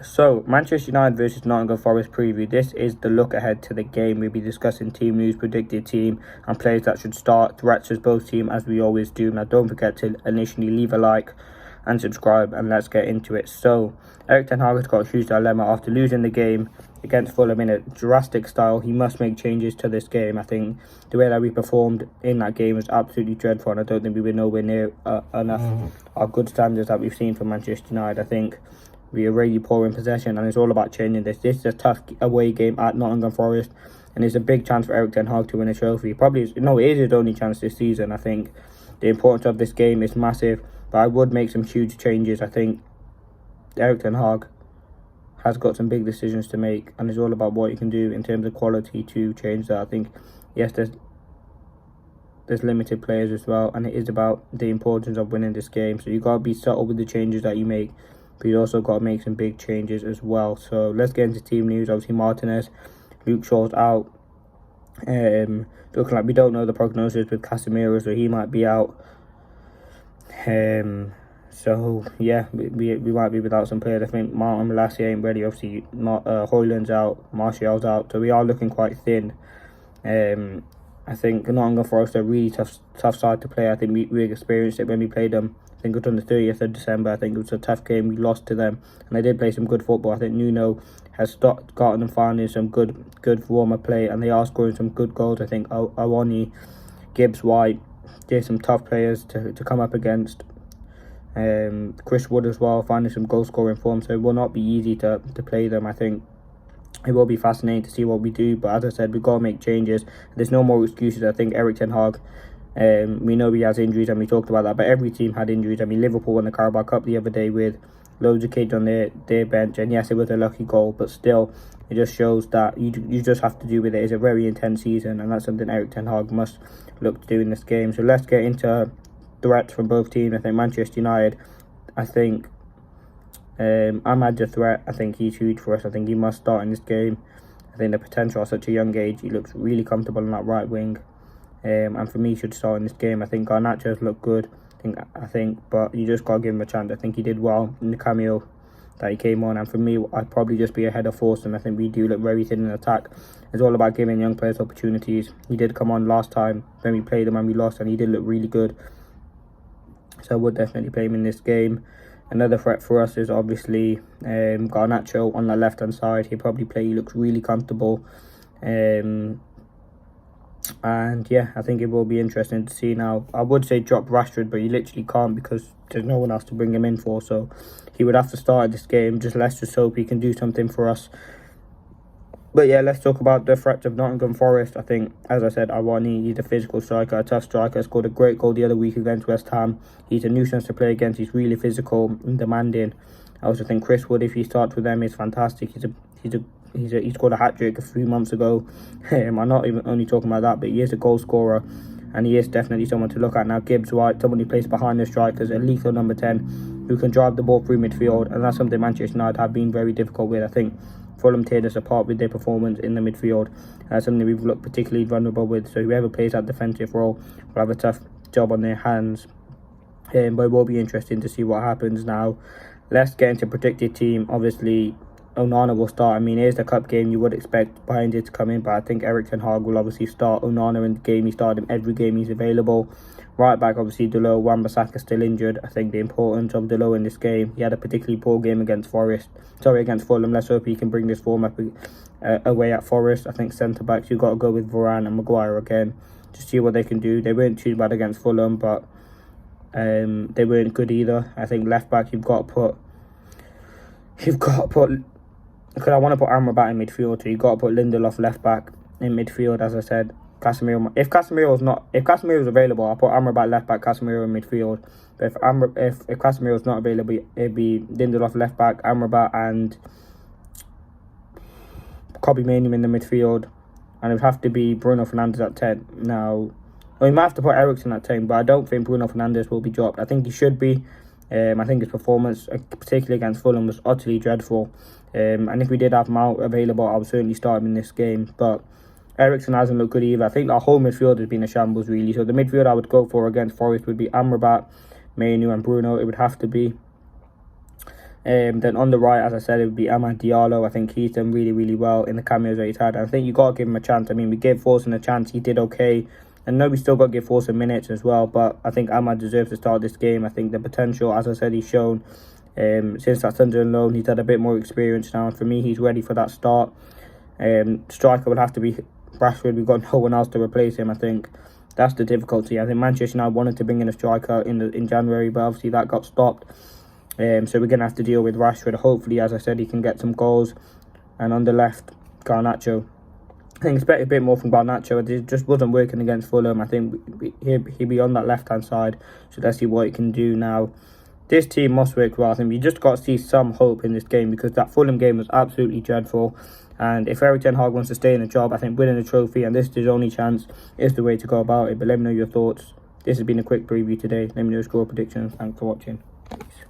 So, Manchester United versus Nottingham Forest preview. This is the look ahead to the game. We'll be discussing team news, predicted team, and players that should start. Threats as both teams, as we always do. Now, don't forget to initially leave a like and subscribe, and let's get into it. So, Erik ten Hag has got a huge dilemma after losing the game against Fulham in a drastic style. He must make changes to this game. I think the way that we performed in that game was absolutely dreadful, and I don't think we were nowhere near enough our good standards that we've seen from Manchester United. I think we are really poor in possession, and it's all about changing this. This is a tough away game at Nottingham Forest, and it's a big chance for Erik ten Hag to win a trophy. Probably, it is his only chance this season. I think the importance of this game is massive, but I would make some huge changes. I think Erik ten Hag has got some big decisions to make, and it's all about what you can do in terms of quality to change that. I think, yes, there's limited players as well, and it is about the importance of winning this game. So you got to be subtle with the changes that you make, but you also got to make some big changes as well. So let's get into team news. Obviously, Martinez, Luke Shaw's out. Looking like we don't know the prognosis with Casemiro, so he might be out. So yeah, we might be without some players. I think Martin Malacia ain't ready. Obviously, Højlund's out, Martial's out, so we are looking quite thin. I think Nottingham Forest are a really tough side to play. I think we experienced it when we played them. I think it was on the 30th of December. I think it was a tough game. We lost to them, and they did play some good football. I think Nuno has gotten them finding some good form of play, and they are scoring some good goals. I think Awani, Gibbs, White, there's some tough players to come up against. Chris Wood as well, finding some goal scoring form. So it will not be easy to play them. I think it will be fascinating to see what we do, but as I said, we've got to make changes. There's no more excuses. I think Erik ten Hag, we know he has injuries, and we talked about that, but every team had injuries. I mean, Liverpool won the Carabao Cup the other day with loads of kids on their bench, and yes, it was a lucky goal, but still, it just shows that you just have to do with it. It's a very intense season, and that's something Erik ten Hag must look to do in this game. So let's get into threats from both teams. I think Manchester United, I think AMAD's a threat. I think he's huge for us. I think he must start in this game. I think the potential at such a young age, he looks really comfortable on that right wing. And for me, he should start in this game. I think Garnacho's looked good. I think, but you just got to give him a chance. I think he did well in the cameo that he came on. And for me, I'd probably just be ahead of Forst, and I think we do look very thin in attack. It's all about giving young players opportunities. He did come on last time when we played him and we lost, and he did look really good. So I would definitely play him in this game. Another threat for us is obviously Garnacho on the left-hand side. He'll probably play. He looks really comfortable. And yeah, I think it will be interesting to see now. I would say drop Rashford, but you literally can't because there's no one else to bring him in for. So he would have to start this game. Let's just hope he can do something for us. But yeah, let's talk about the threats of Nottingham Forest. I think, as I said, Awani, he's a physical striker, a tough striker. Scored a great goal the other week against West Ham. He's a nuisance to play against. He's really physical and demanding. I also think Chris Wood, if he starts with them, is fantastic. He scored a hat-trick a few months ago. I'm not even only talking about that, but he is a goal scorer, and he is definitely someone to look at. Now, Gibbs White, someone who plays behind the strikers, a lethal number 10, who can drive the ball through midfield, and that's something Manchester United have been very difficult with. I think Fulham teared us apart with their performance in the midfield. That's something we've looked particularly vulnerable with. So whoever plays that defensive role will have a tough job on their hands. But it will be interesting to see what happens now. Let's get into predicted team. Obviously, Onana will start. I mean, it is the cup game. You would expect Bayern to come in, but I think Erik ten Hag will obviously start Onana in the game. He started him every game he's available. Right back, obviously, Dalot, Wan-Bissaka still injured. I think the importance of Dalot in this game. He had a particularly poor game against against Fulham. Let's hope he can bring this form up away at Forest. I think centre-backs, you've got to go with Varane and Maguire again to see what they can do. They weren't too bad against Fulham, but they weren't good either. I think left-back, you've got to put... Because I want to put Amrabat in midfield, so you've got to put Lindelof left-back in midfield, as I said. Casemiro. If Casemiro's available, I'll put Amrabat left back, Casemiro in midfield. But if Casemiro's not available, it'd be Lindelof left back, Amrabat and Kobbie Mainoo in the midfield, and it would have to be Bruno Fernandes at 10. Now, we might have to put Eriksen at 10, but I don't think Bruno Fernandes will be dropped. I think he should be. I think his performance, particularly against Fulham, was utterly dreadful. And if we did have Mount available, I would certainly start him in this game. But Eriksen hasn't looked good either. I think our whole midfield has been a shambles, really. So the midfield I would go for against Forest would be Amrabat, Mainoo and Bruno. It would have to be. Then on the right, as I said, it would be AMAD Diallo. I think he's done really, really well in the cameos that he's had. I think you got to give him a chance. I mean, we gave Forst a chance. He did okay. And no, we still got to give Forst minutes as well. But I think AMAD deserves to start this game. I think the potential, as I said, he's shown since that Sunderland loan. He's had a bit more experience now. And for me, he's ready for that start. Striker would have to be Rashford. We've got no one else to replace him. I think that's the difficulty. I think Manchester United wanted to bring in a striker in January, but obviously that got stopped. So we're going to have to deal with Rashford. Hopefully, as I said, he can get some goals. And on the left, Garnacho. I think expect a bit more from Garnacho. It just wasn't working against Fulham. I think he'll be on that left-hand side. So let's see what he can do now. This team must work well. I think we just got to see some hope in this game, because that Fulham game was absolutely dreadful. And if Erik ten Hag wants to stay in the job, I think winning a trophy, and this is his only chance, is the way to go about it. But let me know your thoughts. This has been a quick preview today. Let me know your score predictions. Thanks for watching. Peace.